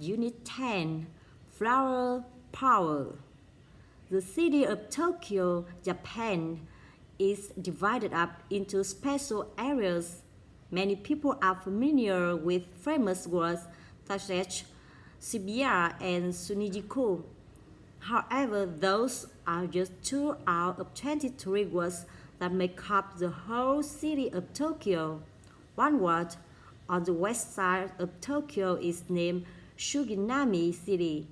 Unit 10, Flower Power. The city of Tokyo, Japan, is divided up into special areas. Many people are familiar with famous words such as Shibuya and Shinjuku. However, those are just 2 out of 23 words that make up the whole city of Tokyo. One word on the west side of Tokyo is named Suginami City.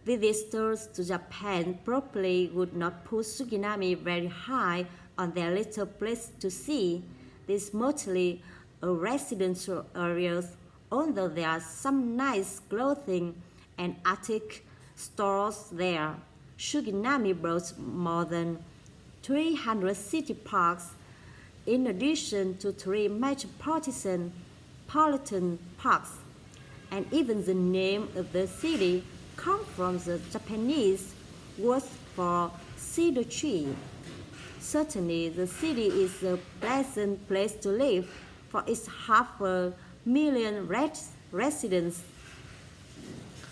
Visitors to Japan probably would not put Suginami very high on their little place to see. This is mostly a residential area, although there are some nice clothing and antique stores there. Suginami boasts more than 300 city parks, in addition to 3 metropolitan parks, and even the name of the city comes from the Japanese word for cedar tree. Certainly, the city is a pleasant place to live, for its 500,000 residents.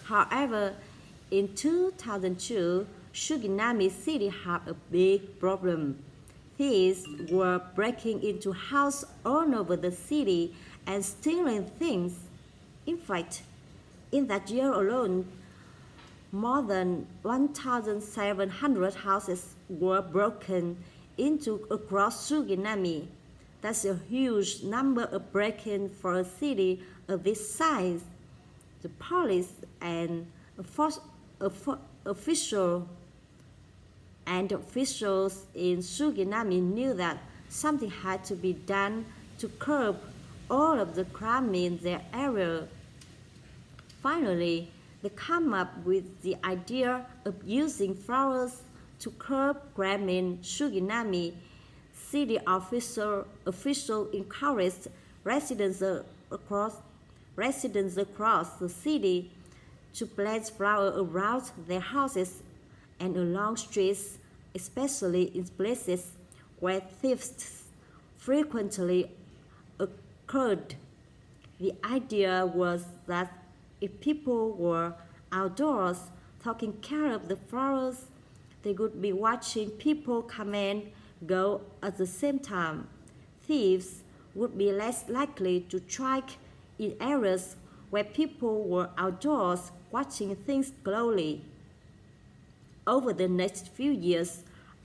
However, in 2002, Suginami City had a big problem. Thieves were breaking into houses all over the city and stealing things. In fact, in that year alone, more than 1,700 houses were broken into across Suginami. That's a huge number of break-ins for a city of this size. The police and officials in Suginami knew that something had to be done to curb all of the crime in their area. Finally, they came up with the idea of using flowers to curb crime in Suginami. City officials encouraged residents across the city to plant flowers around their houses and along streets, especially in places where thefts frequently occurred. The idea was that if people were outdoors taking care of the flowers, they would be watching people come and go at the same time. Thieves would be less likely to strike in areas where people were outdoors watching things closely. Over the next few years,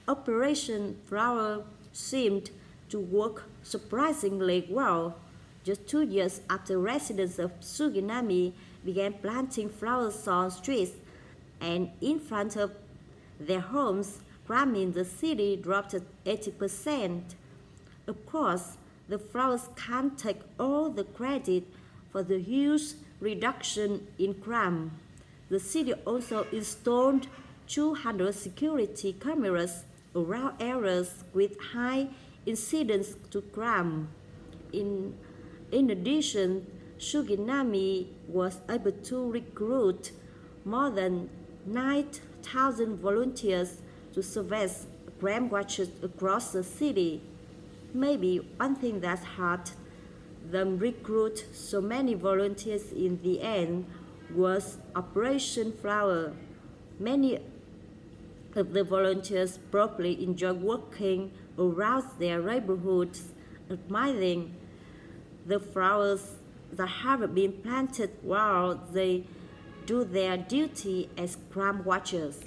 Operation Flower seemed to work surprisingly well. Just 2 years after residents of Suginami began planting flowers on streets and in front of their homes, crime in the city dropped 80%. Of course, the flowers can't take all the credit for the huge reduction in crime. The city also installed 200 security cameras around areas with high incidence to crime. In addition, Suginami was able to recruit more than 9,000 volunteers to serve as crime watchers across the city. Maybe one thing that helped them recruit so many volunteers in the end was Operation Flower. Many of the volunteers probably enjoy working around their neighborhoods, admiring the flowers that have been planted while they do their duty as crime watchers.